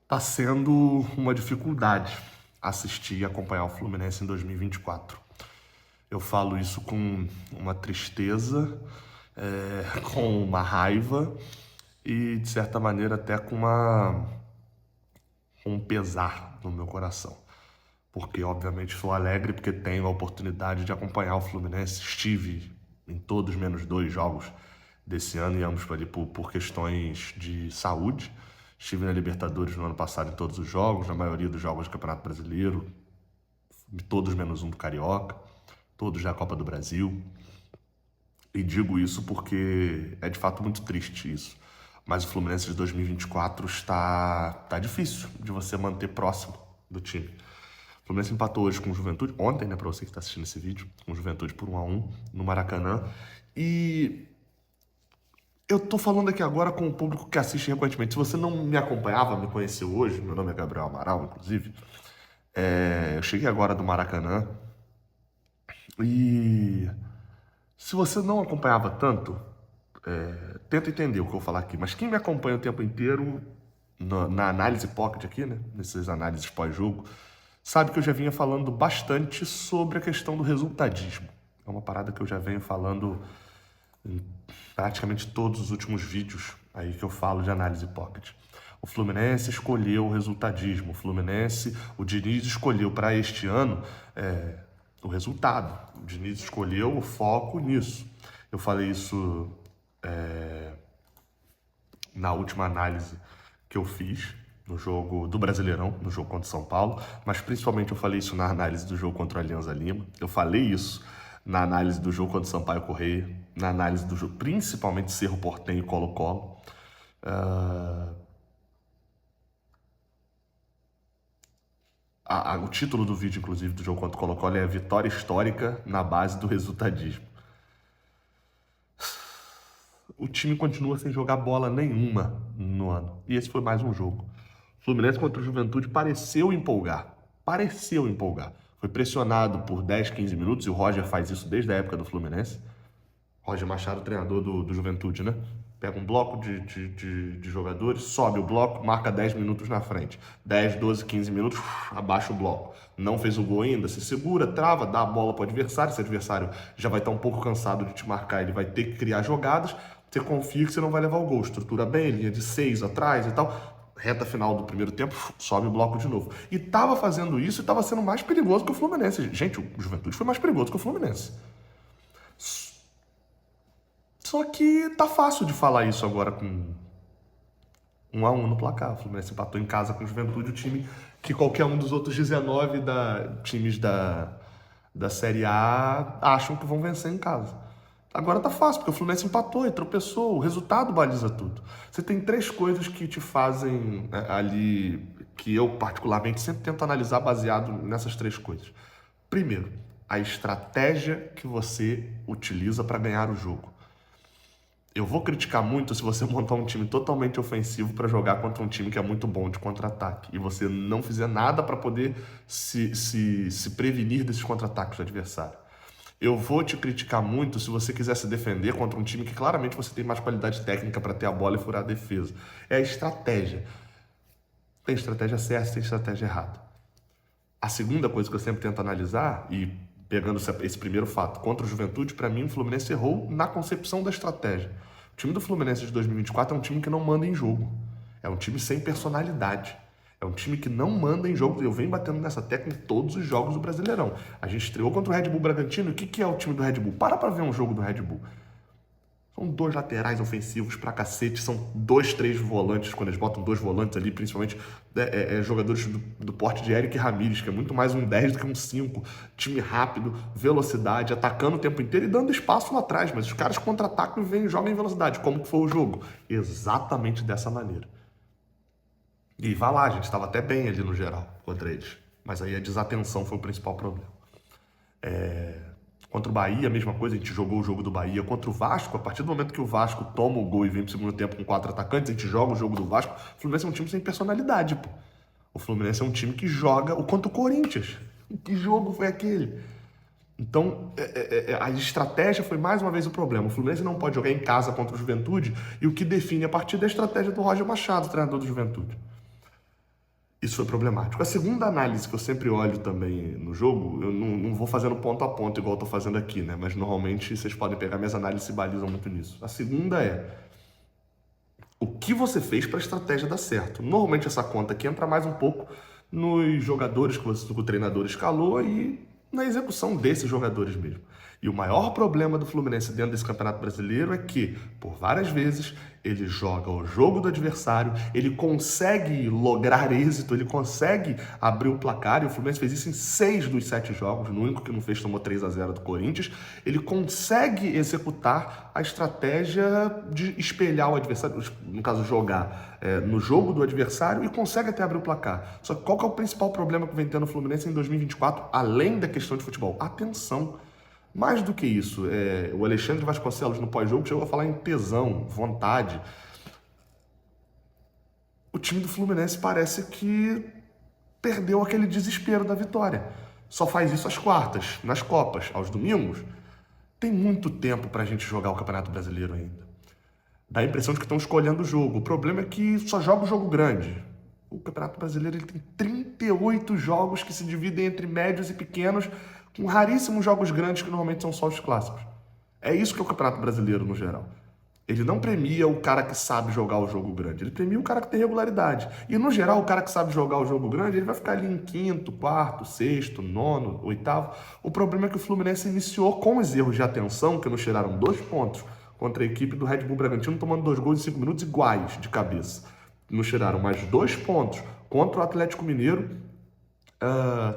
Tá sendo uma dificuldade assistir e acompanhar o Fluminense em 2024. Eu falo isso com uma tristeza, com uma raiva e, de certa maneira, até com um pesar no meu coração. Porque, obviamente, sou alegre porque tenho a oportunidade de acompanhar o Fluminense. Estive em todos menos dois jogos desse ano e ambos ali por questões de saúde. Estive na Libertadores no ano passado em todos os jogos, na maioria dos jogos do Campeonato Brasileiro, todos menos um do Carioca, todos da Copa do Brasil. E digo isso porque é de fato muito triste isso. Mas o Fluminense de 2024 está difícil de você manter próximo do time. O Fluminense empatou hoje com o Juventude, ontem, né, para você que está assistindo esse vídeo, com o Juventude por 1-1 no Maracanã. E eu tô falando aqui agora com o público que assiste frequentemente. Se você não me acompanhava, me conheceu hoje, meu nome é Gabriel Amaral, inclusive. Eu cheguei agora do Maracanã e se você não acompanhava tanto, tenta entender o que eu vou falar aqui. Mas quem me acompanha o tempo inteiro na análise pocket aqui, né, nessas análises pós-jogo, sabe que eu já vinha falando bastante sobre a questão do resultadismo. É uma parada que eu já venho falando em praticamente todos os últimos vídeos aí que eu falo de análise pocket. O Fluminense escolheu o resultadismo. O Diniz escolheu para este ano o resultado. O Diniz escolheu o foco nisso. Eu falei isso na última análise que eu fiz no jogo do Brasileirão, no jogo contra o São Paulo, mas principalmente eu falei isso na análise do jogo contra o Alianza Lima. Eu falei isso na análise do jogo contra o Sampaio Corrêa, na análise do jogo, principalmente Cerro Porteño e Colo-Colo. O título do vídeo, inclusive, do jogo contra o Colo-Colo é Vitória Histórica na base do resultadismo. O time continua sem jogar bola nenhuma no ano. E esse foi mais um jogo. O Fluminense contra o Juventude pareceu empolgar. Pareceu empolgar. Foi pressionado por 10, 15 minutos, e o Roger faz isso desde a época do Fluminense. Roger Machado, treinador do Juventude, né? Pega um bloco de jogadores, sobe o bloco, marca 10 minutos na frente. 10, 12, 15 minutos, abaixa o bloco. Não fez o gol ainda, se segura, trava, dá a bola para o adversário. Se o adversário já vai estar um pouco cansado de te marcar, ele vai ter que criar jogadas. Você confia que você não vai levar o gol. Estrutura bem, linha de 6 atrás e tal. Reta final do primeiro tempo, sobe o bloco de novo. E tava fazendo isso e tava sendo mais perigoso que o Fluminense. Gente, o Juventude foi mais perigoso que o Fluminense. Só que tá fácil de falar isso agora com 1-1 no placar. O Fluminense empatou em casa com o Juventude, o time que qualquer um dos outros 19 times da Série A acham que vão vencer em casa. Agora tá fácil, porque o Fluminense empatou e tropeçou. O resultado baliza tudo. Você tem três coisas que te fazem ali, que eu particularmente sempre tento analisar baseado nessas três coisas. Primeiro, a estratégia que você utiliza para ganhar o jogo. Eu vou criticar muito se você montar um time totalmente ofensivo para jogar contra um time que é muito bom de contra-ataque e você não fizer nada para poder se prevenir desses contra-ataques do adversário. Eu vou te criticar muito se você quiser se defender contra um time que claramente você tem mais qualidade técnica para ter a bola e furar a defesa. É a estratégia. Tem estratégia certa, tem estratégia errada. A segunda coisa que eu sempre tento analisar, e pegando esse primeiro fato, contra o Juventude, para mim o Fluminense errou na concepção da estratégia. O time do Fluminense de 2024 é um time que não manda em jogo. É um time sem personalidade. É um time que não manda em jogo. Eu venho batendo nessa tecla em todos os jogos do Brasileirão. A gente estreou contra o Red Bull Bragantino. E o que é o time do Red Bull? Para ver um jogo do Red Bull. São dois laterais ofensivos pra cacete, são 2, 3 volantes, quando eles botam 2 volantes ali, principalmente jogadores do porte de Eric Ramírez, que é muito mais um 10 do que um 5. Time rápido, velocidade, atacando o tempo inteiro e dando espaço lá atrás, mas os caras contra-atacam e jogam em velocidade. Como que foi o jogo? Exatamente dessa maneira. E vai lá, a gente estava até bem ali no geral contra eles, mas aí a desatenção foi o principal problema. Contra o Bahia, a mesma coisa, a gente jogou o jogo do Bahia. Contra o Vasco, a partir do momento que o Vasco toma o gol e vem pro segundo tempo com 4 atacantes, a gente joga o jogo do Vasco. O Fluminense é um time sem personalidade, pô. O Fluminense é um time que joga o contra o Corinthians. Que jogo foi aquele? Então, a estratégia foi mais uma vez o problema. O Fluminense não pode jogar em casa contra o Juventude e o que define a partida é a estratégia do Roger Machado, treinador do Juventude. Isso foi problemático. A segunda análise que eu sempre olho também no jogo, eu não vou fazendo ponto a ponto igual eu tô fazendo aqui, né? Mas normalmente vocês podem pegar minhas análises e se balizam muito nisso. A segunda é o que você fez para a estratégia dar certo. Normalmente essa conta aqui entra mais um pouco nos jogadores que o treinador escalou e na execução desses jogadores mesmo. E o maior problema do Fluminense dentro desse Campeonato Brasileiro é que, por várias vezes, ele joga o jogo do adversário, ele consegue lograr êxito, ele consegue abrir o placar, e o Fluminense fez isso em 6 dos 7 jogos, no único que não fez tomou 3-0 do Corinthians. Ele consegue executar a estratégia de espelhar o adversário, no caso jogar no jogo do adversário, e consegue até abrir o placar. Só que qual que é o principal problema que vem tendo o Fluminense em 2024, além da questão de futebol? Atenção! Mais do que isso, o Alexandre Vasconcelos no pós-jogo chegou a falar em tesão, vontade. O time do Fluminense parece que perdeu aquele desespero da vitória. Só faz isso às quartas, nas Copas, aos domingos. Tem muito tempo pra gente jogar o Campeonato Brasileiro ainda. Dá a impressão de que estão escolhendo o jogo. O problema é que só joga o jogo grande. O Campeonato Brasileiro ele tem 38 jogos que se dividem entre médios e pequenos, com raríssimos jogos grandes que normalmente são só os clássicos. É isso que é o Campeonato Brasileiro no geral. Ele não premia o cara que sabe jogar o jogo grande, ele premia o cara que tem regularidade. E no geral, o cara que sabe jogar o jogo grande, ele vai ficar ali em quinto, quarto, sexto, nono, oitavo. O problema é que o Fluminense iniciou com os erros de atenção, que nos tiraram 2 pontos contra a equipe do Red Bull Bragantino, tomando 2 gols em 5 minutos iguais de cabeça. Nos tiraram mais 2 pontos contra o Atlético Mineiro,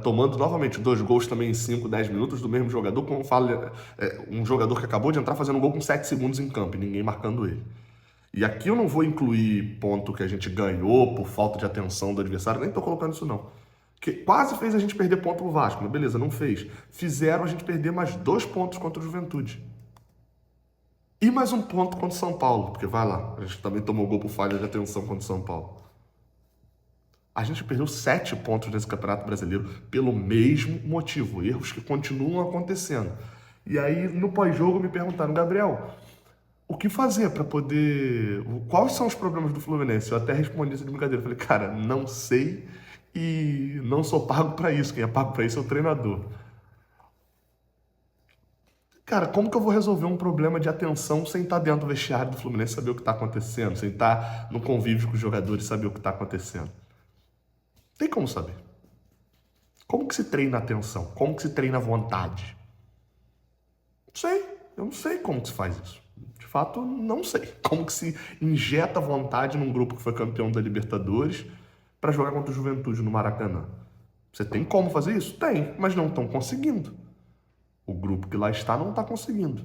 tomando novamente 2 gols também em 5, 10 minutos do mesmo jogador, como fala, um jogador que acabou de entrar fazendo um gol com 7 segundos em campo e ninguém marcando ele. E aqui eu não vou incluir ponto que a gente ganhou por falta de atenção do adversário, nem tô colocando isso não. Que quase fez a gente perder ponto pro Vasco, mas beleza, não fez. Fizeram a gente perder mais 2 pontos contra o Juventude. E mais um ponto contra o São Paulo, porque vai lá, a gente também tomou gol por falha de atenção contra o São Paulo. A gente perdeu 7 pontos nesse Campeonato Brasileiro pelo mesmo motivo, erros que continuam acontecendo. E aí, no pós-jogo, me perguntaram, Gabriel, o que fazer para poder... Quais são os problemas do Fluminense? Eu até respondi isso de brincadeira. Eu falei, cara, não sei e não sou pago para isso. Quem é pago para isso é o treinador. Cara, como que eu vou resolver um problema de atenção sem estar dentro do vestiário do Fluminense e saber o que está acontecendo? Sem estar no convívio com os jogadores e saber o que está acontecendo? Tem como saber. Como que se treina a atenção? Como que se treina a vontade? Não sei. Eu não sei como que se faz isso. De fato, não sei. Como que se injeta vontade num grupo que foi campeão da Libertadores para jogar contra o Juventude no Maracanã? Você tem como fazer isso? Tem, mas não estão conseguindo. O grupo que lá está não está conseguindo.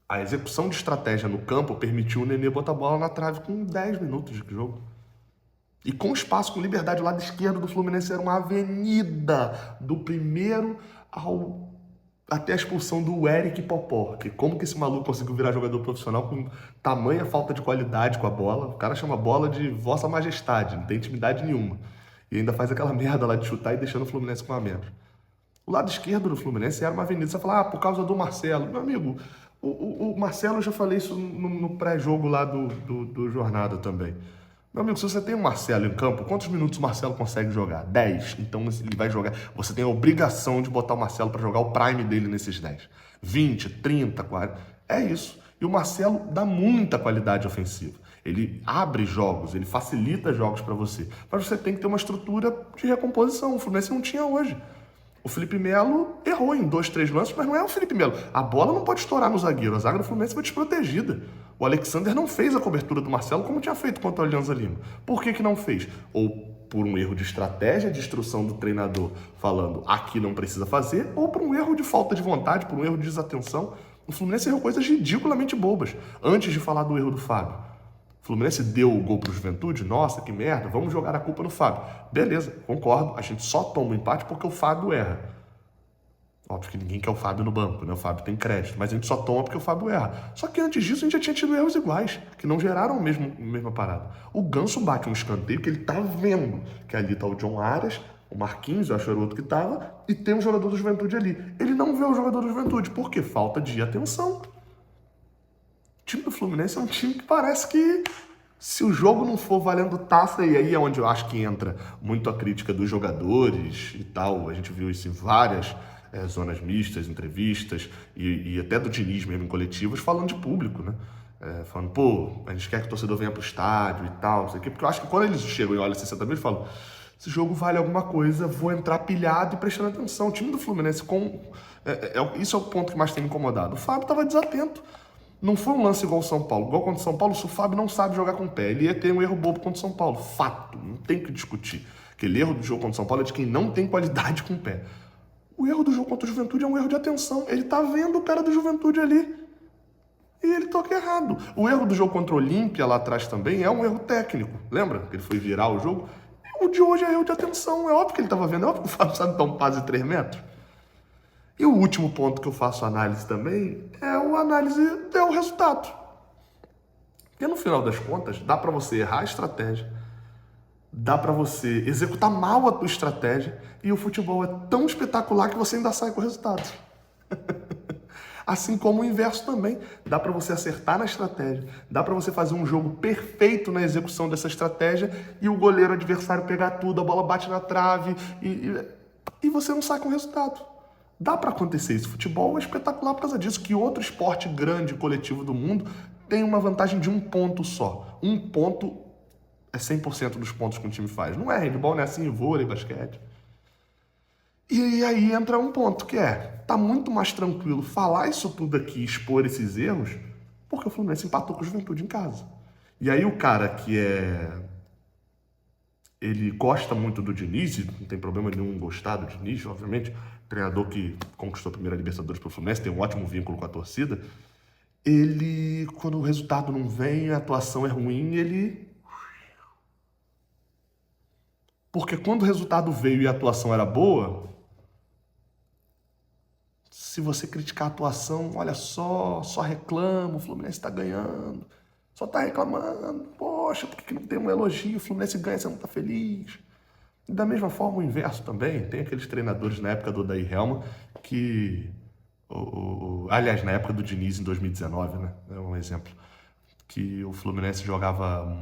A execução de estratégia no campo permitiu o Nenê botar a bola na trave com 10 minutos de jogo. E com espaço, com liberdade, o lado esquerdo do Fluminense era uma avenida do primeiro até a expulsão do Eric Popó. Que como que esse maluco conseguiu virar jogador profissional com tamanha falta de qualidade com a bola? O cara chama a bola de Vossa Majestade, não tem intimidade nenhuma. E ainda faz aquela merda lá de chutar e deixando o Fluminense com a menos. O lado esquerdo do Fluminense era uma avenida. Você fala, por causa do Marcelo. Meu amigo, o Marcelo, eu já falei isso no pré-jogo lá do Jornada também. Meu amigo, se você tem o Marcelo em campo, quantos minutos o Marcelo consegue jogar? 10. Então ele vai jogar. Você tem a obrigação de botar o Marcelo para jogar o prime dele nesses 10. 20, 30, 40. É isso. E o Marcelo dá muita qualidade ofensiva. Ele abre jogos, ele facilita jogos para você. Mas você tem que ter uma estrutura de recomposição. O Fluminense não tinha hoje. O Felipe Melo errou em 2, 3 lances, mas não é o Felipe Melo. A bola não pode estourar no zagueiro. A zaga do Fluminense foi desprotegida. O Alexander não fez a cobertura do Marcelo como tinha feito contra o Alianza Lima. Por que não fez? Ou por um erro de estratégia, de instrução do treinador, falando aqui não precisa fazer, ou por um erro de falta de vontade, por um erro de desatenção. O Fluminense errou coisas ridiculamente bobas. Antes de falar do erro do Fábio. O Fluminense deu o gol pro Juventude, nossa, que merda, vamos jogar a culpa no Fábio. Beleza, concordo, a gente só toma o empate porque o Fábio erra. Óbvio que ninguém quer o Fábio no banco, né? O Fábio tem crédito, mas a gente só toma porque o Fábio erra. Só que antes disso a gente já tinha tido erros iguais, que não geraram a mesma parada. O Ganso bate um escanteio que ele tá vendo que ali tá o John Arias, o Marquinhos, eu acho que era o outro que tava, e tem um jogador do Juventude ali. Ele não vê o jogador do Juventude, por quê? Falta de atenção. O time do Fluminense é um time que parece que Se o jogo não for valendo taça, e aí é onde eu acho que entra muito a crítica dos jogadores e tal, a gente viu isso em várias zonas mistas, entrevistas, e até do Diniz mesmo em coletivos, falando de público, né? Falando, pô, a gente quer que o torcedor venha pro estádio e tal, não sei o quê, porque eu acho que quando eles chegam e olham 60 mil, eles falam, esse jogo vale alguma coisa, vou entrar pilhado e prestando atenção. O time do Fluminense, isso é o ponto que mais tem me incomodado. O Fábio estava desatento. Não foi um lance igual o São Paulo. Igual contra o São Paulo, se o Fábio não sabe jogar com o pé, ele ia ter um erro bobo contra o São Paulo. Fato, não tem o que discutir. Aquele erro do jogo contra o São Paulo é de quem não tem qualidade com o pé. O erro do jogo contra o Juventude é um erro de atenção. Ele tá vendo o cara do Juventude ali e ele toca errado. O erro do jogo contra o Olímpia lá atrás também é um erro técnico. Lembra que ele foi virar o jogo? O de hoje é erro de atenção. É óbvio que ele tava vendo. É óbvio que o Fábio sabe dar um passe de 3 metros. E o último ponto que eu faço análise também é o resultado. Porque no final das contas, dá para você errar a estratégia, dá para você executar mal a tua estratégia, e o futebol é tão espetacular que você ainda sai com o resultado. Assim como o inverso também. Dá para você acertar na estratégia, dá para você fazer um jogo perfeito na execução dessa estratégia e o goleiro adversário pegar tudo, a bola bate na trave e você não sai com o resultado. Dá para acontecer isso. Futebol é espetacular por causa disso, que outro esporte grande, coletivo do mundo, tem uma vantagem de um ponto só. Um ponto é 100% dos pontos que um time faz. Não é handebol, não é assim, vôlei, basquete. E aí entra um ponto, que tá muito mais tranquilo falar isso tudo aqui, expor esses erros, porque o Fluminense empatou com o Juventude em casa. E aí o cara que ele gosta muito do Diniz, e não tem problema nenhum gostar do Diniz, obviamente, treinador que conquistou a primeira Libertadores pro Fluminense, tem um ótimo vínculo com a torcida, ele, quando o resultado não vem, a atuação é ruim, Porque quando o resultado veio e a atuação era boa, se você criticar a atuação, olha só reclama, o Fluminense tá ganhando, só tá reclamando, poxa, por que não tem um elogio, o Fluminense ganha, você não tá feliz? E da mesma forma, o inverso também, tem aqueles treinadores na época do Odair Helma que... aliás, na época do Diniz, em 2019, né? É um exemplo. Que o Fluminense jogava...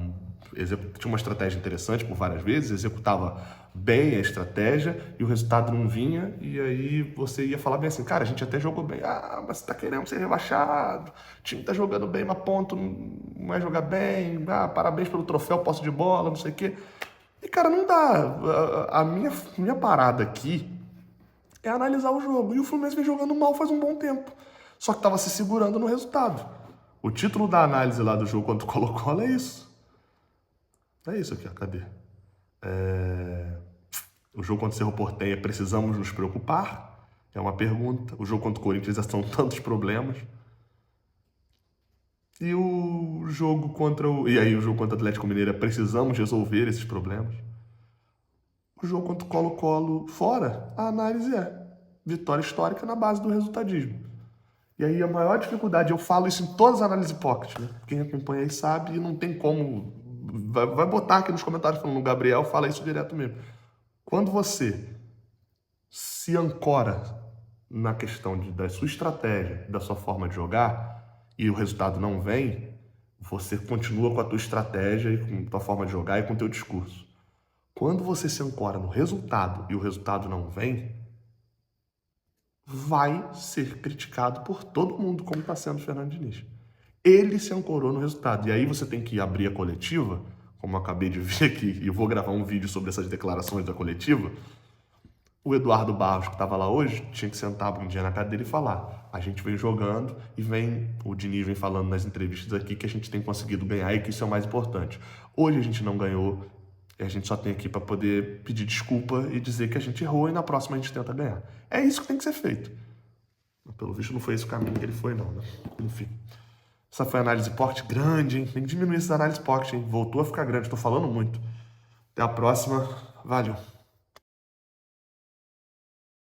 tinha uma estratégia interessante por várias vezes, executava bem a estratégia e o resultado não vinha, e aí você ia falar bem assim, cara, a gente até jogou bem, mas você tá querendo ser rebaixado, o time tá jogando bem, mas ponto, não vai jogar bem, parabéns pelo troféu, posse de bola, não sei o quê. E, cara, não dá. A minha parada aqui é analisar o jogo. E o Fluminense vem jogando mal faz um bom tempo. Só que estava se segurando no resultado. O título da análise lá do jogo contra o Colo-Colo é isso. É isso aqui, ó. Cadê? O jogo contra o Cerro Porteña, precisamos nos preocupar? É uma pergunta. O jogo contra o Corinthians já são tantos problemas. E o jogo contra o Atlético Mineiro, precisamos resolver esses problemas. O jogo contra o Colo-Colo fora, a análise é vitória histórica na base do resultadismo. E aí a maior dificuldade, eu falo isso em todas as análises pocket, né? Quem acompanha aí sabe e não tem como... Vai botar aqui nos comentários falando, o Gabriel fala isso direto mesmo. Quando você se ancora na questão da sua estratégia, da sua forma de jogar, e o resultado não vem, você continua com a tua estratégia e com a tua forma de jogar e com o teu discurso. Quando você se ancora no resultado e o resultado não vem, vai ser criticado por todo mundo, como está sendo o Fernando Diniz. Ele se ancorou no resultado. E aí você tem que abrir a coletiva, como eu acabei de ver aqui, e eu vou gravar um vídeo sobre essas declarações da coletiva. O Eduardo Barros, que estava lá hoje, tinha que sentar um dia na cadeira e falar. A gente vem jogando e o Diniz vem falando nas entrevistas aqui que a gente tem conseguido ganhar e que isso é o mais importante. Hoje a gente não ganhou, e a gente só tem aqui para poder pedir desculpa e dizer que a gente errou e na próxima a gente tenta ganhar. É isso que tem que ser feito. Pelo visto não foi esse o caminho que ele foi não, né? Enfim. Essa foi a análise pocket grande, hein? Tem que diminuir essa análise pocket, hein? Voltou a ficar grande, tô falando muito. Até a próxima. Valeu.